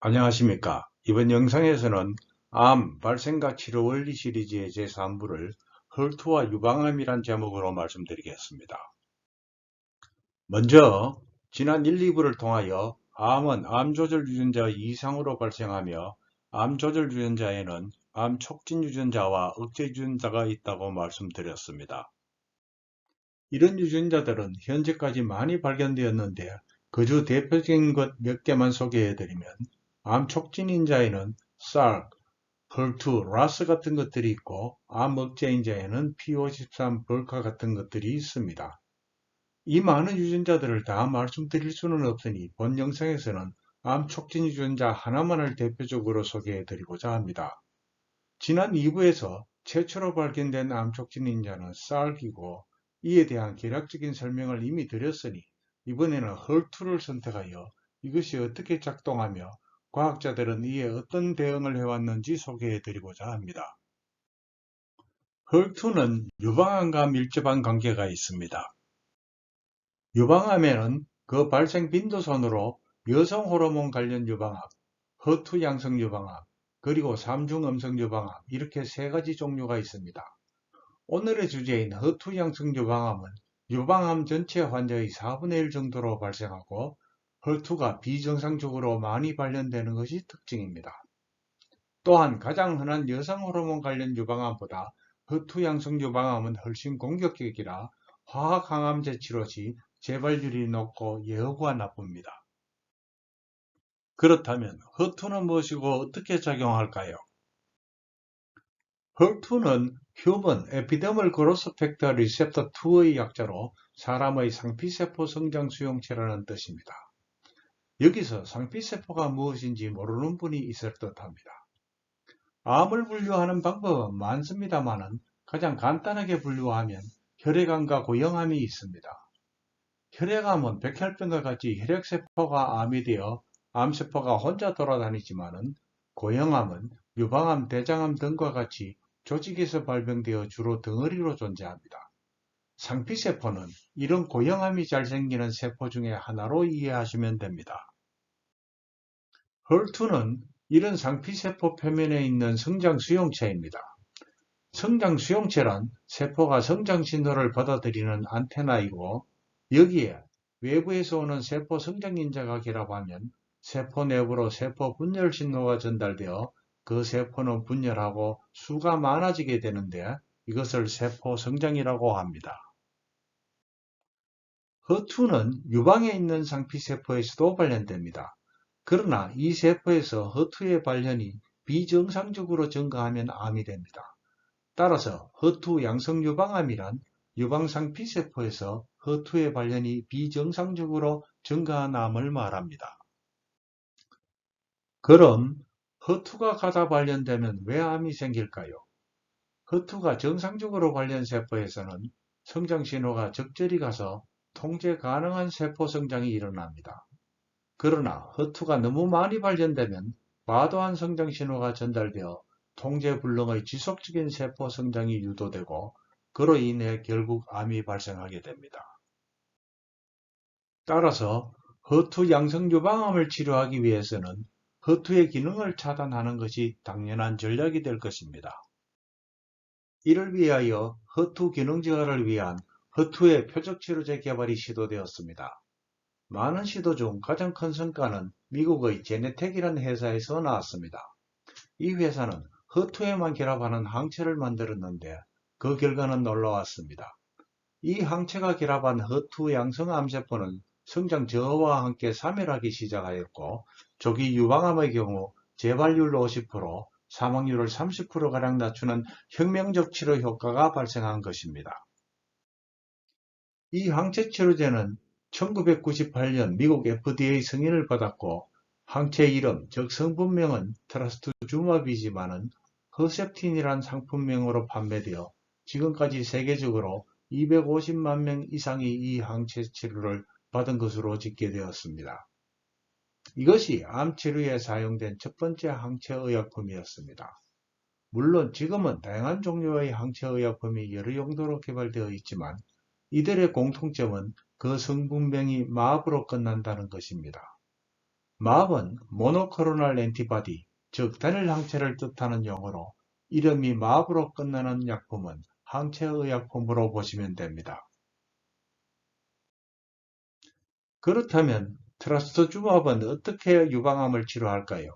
안녕하십니까. 이번 영상에서는 암 발생과 치료 원리 시리즈의 제3부를 헐투와 유방암이란 제목으로 말씀드리겠습니다. 먼저 지난 1, 2부를 통하여 암은 암 조절 유전자 이상으로 발생하며 암 조절 유전자에는 암 촉진 유전자와 억제 유전자가 있다고 말씀드렸습니다. 이런 유전자들은 현재까지 많이 발견되었는데 그중 대표적인 것 몇 개만 소개해드리면 암 촉진인자에는 SARC, 헐투, 라스 같은 것들이 있고 암 억제인자에는 P53, 벌카 같은 것들이 있습니다. 이 많은 유전자들을 다 말씀드릴 수는 없으니 본 영상에서는 암 촉진 유전자 하나만을 대표적으로 소개해드리고자 합니다. 지난 2부에서 최초로 발견된 암 촉진인자는 SARC이고 이에 대한 개략적인 설명을 이미 드렸으니 이번에는 헐투를 선택하여 이것이 어떻게 작동하며 과학자들은 이에 어떤 대응을 해왔는지 소개해드리고자 합니다. 헐투는 유방암과 밀접한 관계가 있습니다. 유방암에는 그 발생 빈도선으로 여성 호르몬 관련 유방암, 허투 양성 유방암, 그리고 삼중 음성 유방암 이렇게 세 가지 종류가 있습니다. 오늘의 주제인 허투 양성 유방암은 유방암 전체 환자의 4분의 1 정도로 발생하고 헐투가 비정상적으로 많이 발현되는 것이 특징입니다. 또한 가장 흔한 여성 호르몬 관련 유방암보다 허투 양성 유방암은 훨씬 공격적이라 화학 항암제 치료 시 재발률이 높고 예후가 나쁩니다. 그렇다면 허투는 무엇이고 어떻게 작용할까요? 헐투는 휴먼 에피더멀 그로스 팩터 리셉터 2의 약자로 사람의 상피세포 성장 수용체라는 뜻입니다. 여기서 상피세포가 무엇인지 모르는 분이 있을 듯합니다. 암을 분류하는 방법은 많습니다만 가장 간단하게 분류하면 혈액암과 고형암이 있습니다. 혈액암은 백혈병과 같이 혈액세포가 암이 되어 암세포가 혼자 돌아다니지만 고형암은 유방암, 대장암 등과 같이 조직에서 발병되어 주로 덩어리로 존재합니다. 상피세포는 이런 고형암이 잘 생기는 세포 중에 하나로 이해하시면 됩니다. 헐투는 이런 상피세포 표면에 있는 성장 수용체입니다. 성장 수용체란 세포가 성장 신호를 받아들이는 안테나이고 여기에 외부에서 오는 세포 성장인자가 결합하면 세포 내부로 세포 분열 신호가 전달되어 그 세포는 분열하고 수가 많아지게 되는데 이것을 세포 성장이라고 합니다. 허투는 유방에 있는 상피세포에서도 발현됩니다. 그러나 이 세포에서 허투의 발현이 비정상적으로 증가하면 암이 됩니다. 따라서 허투 양성 유방암이란 유방상피세포에서 허투의 발현이 비정상적으로 증가한 암을 말합니다. 그럼 허투가 가다 발현되면 왜 암이 생길까요? 허투가 정상적으로 발현 세포에서는 성장 신호가 적절히 가서 통제 가능한 세포 성장이 일어납니다. 그러나 허투가 너무 많이 발견되면 과도한 성장 신호가 전달되어 통제 불능의 지속적인 세포 성장이 유도되고 그로 인해 결국 암이 발생하게 됩니다. 따라서 허투 양성 유방암을 치료하기 위해서는 허투의 기능을 차단하는 것이 당연한 전략이 될 것입니다. 이를 위하여 허투 기능 저하를 위한 허투의 표적 치료제 개발이 시도되었습니다. 많은 시도 중 가장 큰 성과는 미국의 제네텍이라는 회사에서 나왔습니다. 이 회사는 허투에만 결합하는 항체를 만들었는데 그 결과는 놀라웠습니다. 이 항체가 결합한 허투 양성 암세포는 성장 저하와 함께 사멸하기 시작하였고 조기 유방암의 경우 재발률 50%, 사망률을 30%가량 낮추는 혁명적 치료 효과가 발생한 것입니다. 이 항체 치료제는 1998년 미국 FDA 승인을 받았고 항체 이름, 즉 성분명은 트라스투주마비지만은 허셉틴이란 상품명으로 판매되어 지금까지 세계적으로 250만 명 이상이 이 항체 치료를 받은 것으로 집계되었습니다. 이것이 암 치료에 사용된 첫 번째 항체 의약품이었습니다. 물론 지금은 다양한 종류의 항체 의약품이 여러 용도로 개발되어 있지만 이들의 공통점은 그 성분명이 마압으로 끝난다는 것입니다. MAB은 모노크로널 앤티바디, 즉 단일 항체를 뜻하는 용어로 이름이 MAB으로 끝나는 약품은 항체의약품으로 보시면 됩니다. 그렇다면 트라스트주맙은 어떻게 유방암을 치료할까요?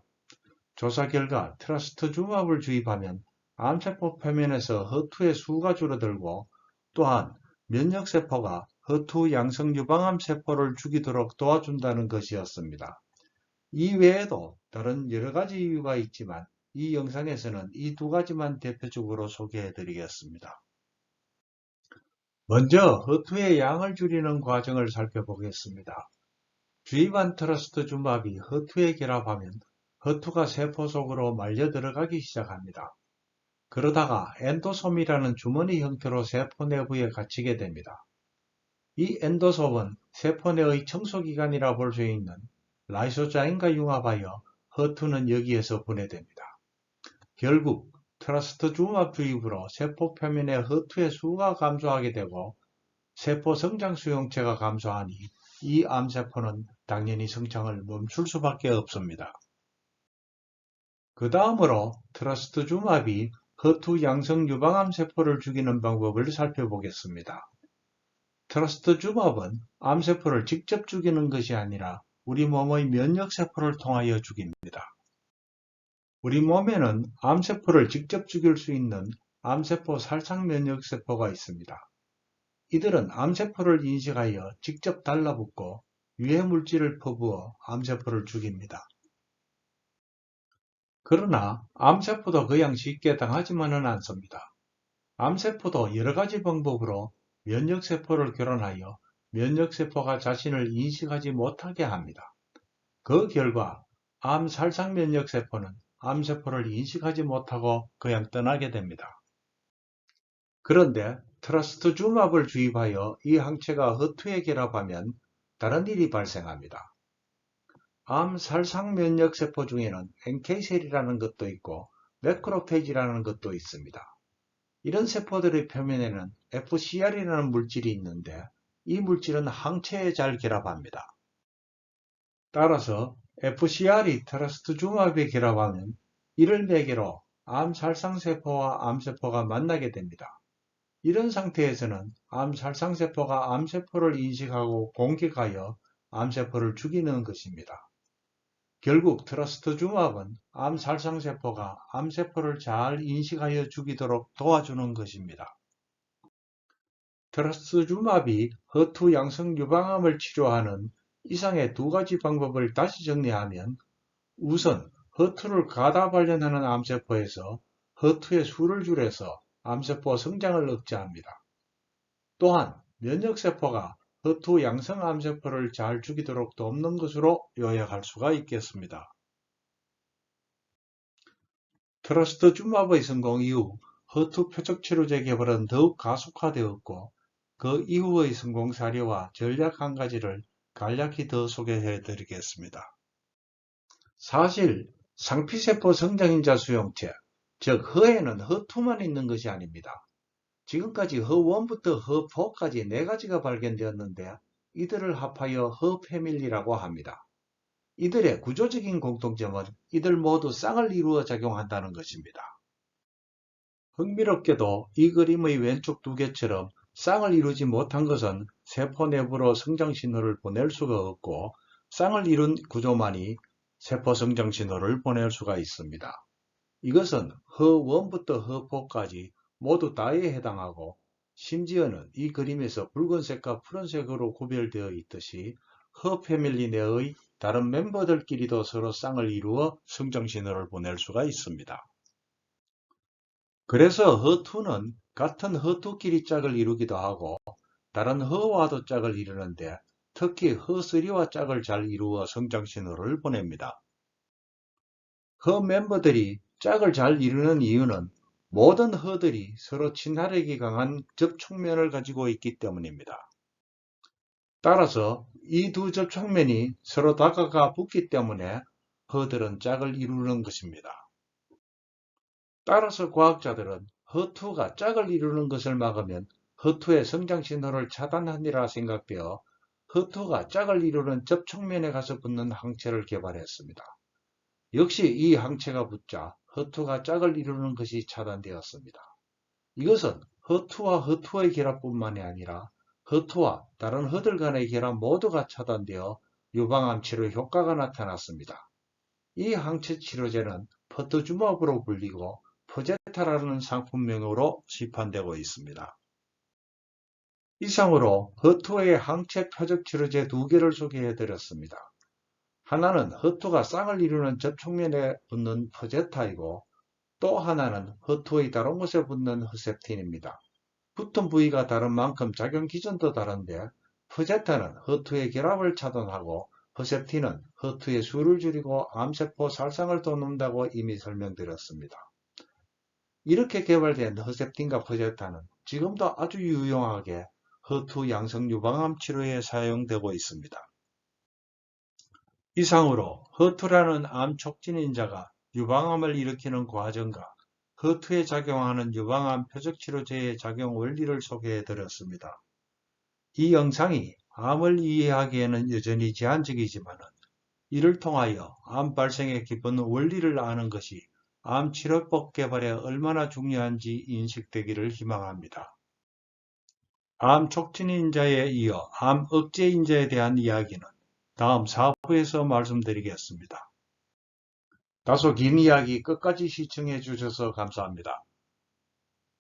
조사 결과 트라스트주맙을 주입하면 암세포 표면에서 허투의 수가 줄어들고 또한 면역세포가 허투 양성 유방암 세포를 죽이도록 도와준다는 것이었습니다. 이 외에도 다른 여러 가지 이유가 있지만 이 영상에서는 이 두 가지만 대표적으로 소개해 드리겠습니다. 먼저 허투의 양을 줄이는 과정을 살펴보겠습니다. 주입한 트러스트주맙이 허투에 결합하면 허투가 세포 속으로 말려 들어가기 시작합니다. 그러다가 엔도솜이라는 주머니 형태로 세포 내부에 갇히게 됩니다. 이 엔도솜은 세포 내의 청소기관이라 볼 수 있는 라이소자임과 융합하여 허투는 여기에서 분해됩니다. 결국 트러스트주맙 주입으로 세포 표면의 허투의 수가 감소하게 되고 세포 성장 수용체가 감소하니 이 암세포는 당연히 성장을 멈출 수밖에 없습니다. 그 다음으로 트러스트주맙이 허투 양성 유방암 세포를 죽이는 방법을 살펴보겠습니다. 트러스트주맙은 암세포를 직접 죽이는 것이 아니라 우리 몸의 면역세포를 통하여 죽입니다. 우리 몸에는 암세포를 직접 죽일 수 있는 암세포 살상 면역세포가 있습니다. 이들은 암세포를 인식하여 직접 달라붙고 유해물질을 퍼부어 암세포를 죽입니다. 그러나 암세포도 그냥 쉽게 당하지만은 않습니다. 암세포도 여러가지 방법으로 면역세포를 교란하여 면역세포가 자신을 인식하지 못하게 합니다. 그 결과 암살상 면역세포는 암세포를 인식하지 못하고 그냥 떠나게 됩니다. 그런데 트러스트주맙을 주입하여 이 항체가 허투에 결합하면 다른 일이 발생합니다. 암 살상 면역세포 중에는 NK셀이라는 것도 있고 매크로페이지라는 것도 있습니다. 이런 세포들의 표면에는 FCR이라는 물질이 있는데 이 물질은 항체에 잘 결합합니다. 따라서 FCR이 트러스트주맙에 결합하면 이를 매개로 암 살상세포와 암세포가 만나게 됩니다. 이런 상태에서는 암 살상세포가 암세포를 인식하고 공격하여 암세포를 죽이는 것입니다. 결국 트러스트주맙은 암 살상세포가 암세포를 잘 인식하여 죽이도록 도와주는 것입니다. 트러스트주맙이 허투 양성 유방암을 치료하는 이상의 두 가지 방법을 다시 정리하면 우선 허투를 가다 발견하는 암세포에서 허투의 수를 줄여서 암세포 성장을 억제합니다. 또한 면역세포가 허투 양성 암세포를 잘 죽이도록 돕는 것으로 요약할 수가 있겠습니다. 트러스트주맙의 성공 이후 허투 표적 치료제 개발은 더욱 가속화되었고 그 이후의 성공 사례와 전략 한 가지를 간략히 더 소개해 드리겠습니다. 사실 상피세포 성장인자 수용체, 즉 허에는 허2만 있는 것이 아닙니다. 지금까지 허1부터 허4까지 4가지가 발견되었는데 이들을 합하여 허패밀리라고 합니다. 이들의 구조적인 공통점은 이들 모두 쌍을 이루어 작용한다는 것입니다. 흥미롭게도 이 그림의 왼쪽 두 개처럼 쌍을 이루지 못한 것은 세포 내부로 성장 신호를 보낼 수가 없고 쌍을 이룬 구조만이 세포 성장 신호를 보낼 수가 있습니다. 이것은 허1부터 허4까지 모두 다에 해당하고 심지어는 이 그림에서 붉은색과 푸른색으로 구별되어 있듯이 허 패밀리 내의 다른 멤버들끼리도 서로 쌍을 이루어 성장 신호를 보낼 수가 있습니다. 그래서 허2는 같은 허2끼리 짝을 이루기도 하고 다른 허와도 짝을 이루는데 특히 허3와 짝을 잘 이루어 성장 신호를 보냅니다. 허 멤버들이 짝을 잘 이루는 이유는 모든 허들이 서로 친화력이 강한 접촉면을 가지고 있기 때문입니다. 따라서 이 두 접촉면이 서로 다가가 붙기 때문에 허들은 짝을 이루는 것입니다. 따라서 과학자들은 허2가 짝을 이루는 것을 막으면 허2의 성장 신호를 차단하니라 생각되어 허투가 짝을 이루는 접촉면에 가서 붙는 항체를 개발했습니다. 역시 이 항체가 붙자 허투가 짝을 이루는 것이 차단되었습니다. 이것은 허투와 허투의 결합뿐만이 아니라 허투와 다른 허들 간의 결합 모두가 차단되어 유방암 치료 효과가 나타났습니다. 이 항체 치료제는 퍼트주먹으로 불리고 퍼제타라는 상품명으로 시판되고 있습니다. 이상으로 허투의 항체 표적 치료제 두 개를 소개해 드렸습니다. 하나는 허투가 쌍을 이루는 접촉면에 붙는 퍼제타이고 또 하나는 허투의 다른 곳에 붙는 허셉틴입니다. 붙은 부위가 다른 만큼 작용 기전도 다른데 퍼제타는 허투의 결합을 차단하고 허셉틴은 허투의 수를 줄이고 암세포 살상을 돕는다고 이미 설명드렸습니다. 이렇게 개발된 허셉틴과 퍼제타는 지금도 아주 유용하게 허투 양성 유방암 치료에 사용되고 있습니다. 이상으로 허투라는 암 촉진인자가 유방암을 일으키는 과정과 허투에 작용하는 유방암 표적치료제의 작용 원리를 소개해 드렸습니다. 이 영상이 암을 이해하기에는 여전히 제한적이지만 이를 통하여 암 발생의 기본 원리를 아는 것이 암 치료법 개발에 얼마나 중요한지 인식되기를 희망합니다. 암 촉진인자에 이어 암 억제인자에 대한 이야기는 다음 4부에서 말씀드리겠습니다. 다소 긴 이야기 끝까지 시청해 주셔서 감사합니다.